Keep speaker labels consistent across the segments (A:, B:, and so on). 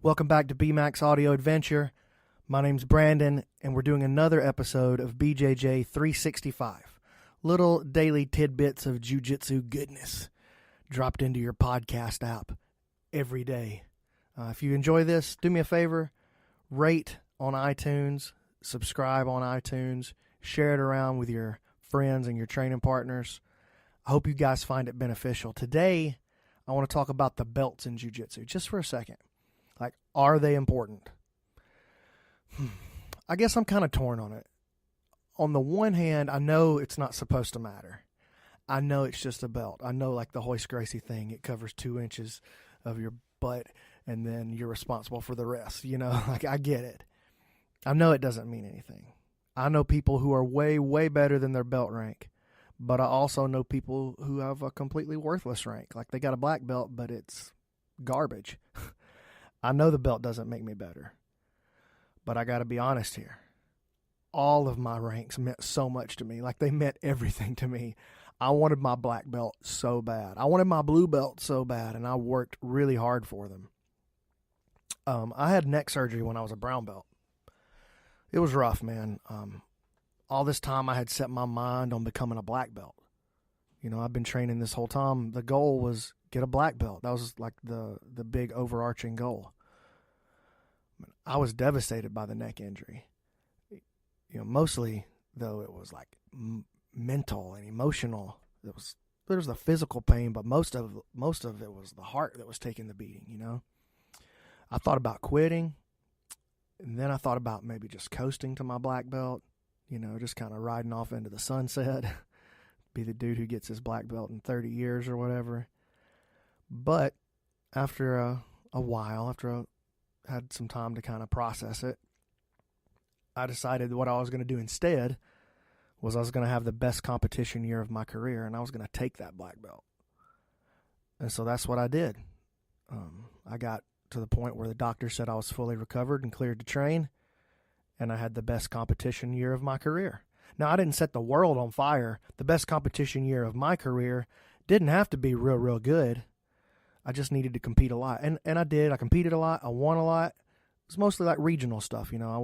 A: Welcome back to BMAX Audio Adventure. My name's Brandon, and we're doing another episode of BJJ365. Little daily tidbits of Jiu Jitsu goodness dropped into your podcast app every day. If you enjoy this, do me a favor, rate on iTunes, subscribe on iTunes, share it around with your friends and your training partners. I hope you guys find it beneficial. Today, I want to talk about the belts in Jiu Jitsu just for a second. Like, are they important? I guess I'm kind of torn on it. On the one hand, I know it's not supposed to matter. I know it's just a belt. I know, like the Hoist Gracie thing, it covers 2 inches of your butt, and then you're responsible for the rest. You know, like, I get it. I know it doesn't mean anything. I know people who are way, way better than their belt rank, but I also know people who have a completely worthless rank. Like, they got a black belt, but it's garbage. I know the belt doesn't make me better, but I got to be honest here. All of my ranks meant so much to me. Like, they meant everything to me. I wanted my black belt so bad. I wanted my blue belt so bad, and I worked really hard for them. I had neck surgery when I was a brown belt. It was rough, man. All this time I had set my mind on becoming a black belt. You know, I've been training this whole time. The goal was get a black belt. That was like the big overarching goal. I was devastated by the neck injury. You know, mostly though it was like mental and emotional. There was the physical pain, but most of it was the heart that was taking the beating. You know, I thought about quitting, and then I thought about maybe just coasting to my black belt. You know, just kind of riding off into the sunset, be the dude who gets his black belt in 30 years or whatever. But after a while, after I had some time to kind of process it, I decided what I was going to do instead was I was going to have the best competition year of my career, and I was going to take that black belt. And so that's what I did. I got to the point where the doctor said I was fully recovered and cleared to train, and I had the best competition year of my career. Now, I didn't set the world on fire. The best competition year of my career didn't have to be real, real good. I just needed to compete a lot. And I did. I competed a lot. I won a lot. It was mostly like regional stuff, you know. I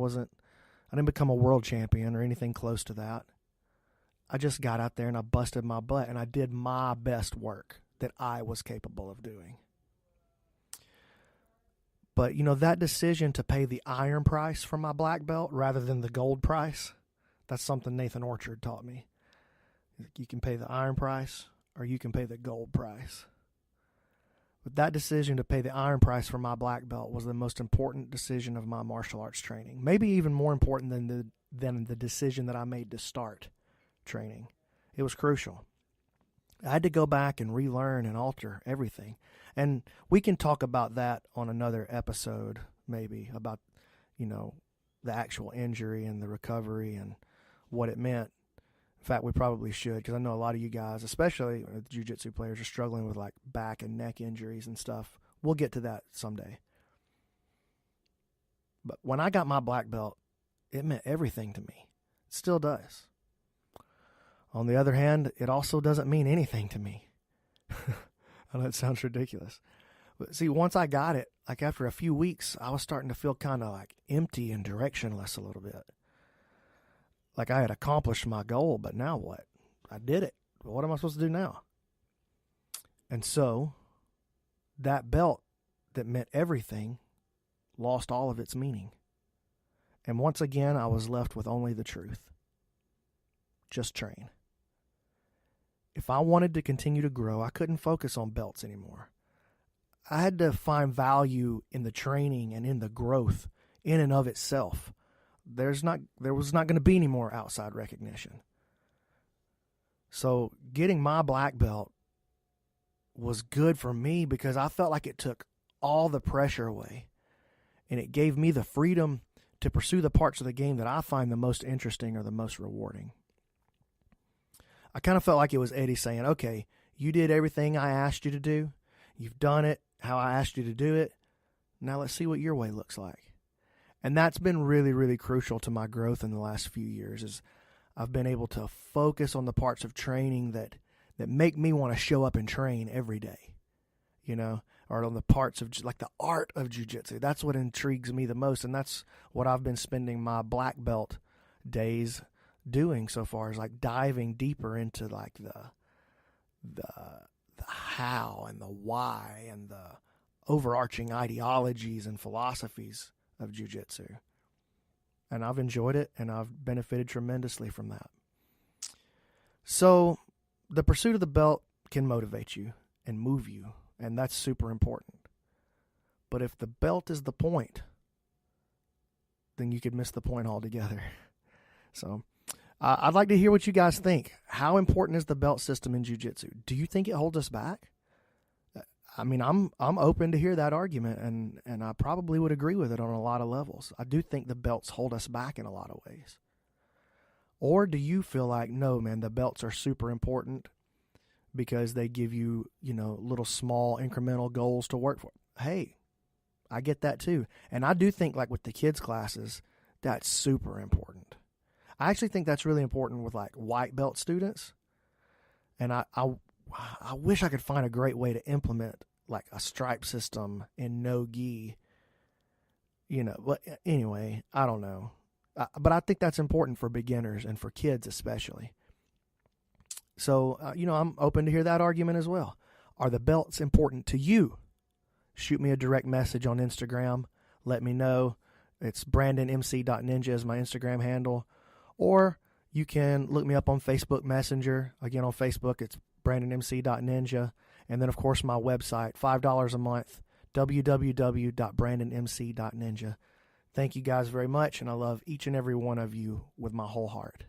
A: didn't become a world champion or anything close to that. I just got out there and I busted my butt and I did my best work that I was capable of doing. But, you know, that decision to pay the iron price for my black belt rather than the gold price, that's something Nathan Orchard taught me. You can pay the iron price or you can pay the gold price. But that decision to pay the iron price for my black belt was the most important decision of my martial arts training. Maybe even more important than the decision that I made to start training. It was crucial. I had to go back and relearn and alter everything. And we can talk about that on another episode, maybe, about, you know, the actual injury and the recovery and what it meant. In fact, we probably should, because I know a lot of you guys, especially Jiu Jitsu players, are struggling with like back and neck injuries and stuff. We'll get to that someday. But when I got my black belt, it meant everything to me. It still does. On the other hand, it also doesn't mean anything to me. I know it sounds ridiculous. But see, once I got it, like after a few weeks, I was starting to feel kind of like empty and directionless a little bit. Like I had accomplished my goal, but now what? I did it. But what am I supposed to do now? And so that belt that meant everything lost all of its meaning. And once again, I was left with only the truth. Just train. If I wanted to continue to grow, I couldn't focus on belts anymore. I had to find value in the training and in the growth in and of itself. There was not going to be any more outside recognition. So getting my black belt was good for me because I felt like it took all the pressure away, and it gave me the freedom to pursue the parts of the game that I find the most interesting or the most rewarding. I kind of felt like it was Eddie saying, okay, you did everything I asked you to do. You've done it how I asked you to do it. Now let's see what your way looks like. And that's been really, really crucial to my growth in the last few years, is I've been able to focus on the parts of training that make me want to show up and train every day, you know, or on the parts of like the art of jiu-jitsu. That's what intrigues me the most, and that's what I've been spending my black belt days doing so far, is like diving deeper into like the how and the why and the overarching ideologies and philosophies of jiu-jitsu. And I've enjoyed it, and I've benefited tremendously from that. So the pursuit of the belt can motivate you and move you, and that's super important. But if the belt is the point, then you could miss the point altogether. So I'd like to hear what you guys think. How important is the belt system in jiu-jitsu? Do you think it holds us back? I mean, I'm open to hear that argument, and I probably would agree with it on a lot of levels. I do think the belts hold us back in a lot of ways. Or do you feel like, no, man, the belts are super important because they give you, little small incremental goals to work for? Hey, I get that too. And I do think, like with the kids' classes, that's super important. I actually think that's really important with like white belt students. And I wish I could find a great way to implement like a stripe system in no-gi, but anyway, I don't know. But I think that's important for beginners and for kids especially. So, I'm open to hear that argument as well. Are the belts important to you? Shoot me a direct message on Instagram. Let me know. It's brandonmc.ninja is my Instagram handle. Or you can look me up on Facebook Messenger. Again, on Facebook, it's brandonmc.ninja. And then, of course, my website, $5 a month, www.brandonmc.ninja. Thank you guys very much, and I love each and every one of you with my whole heart.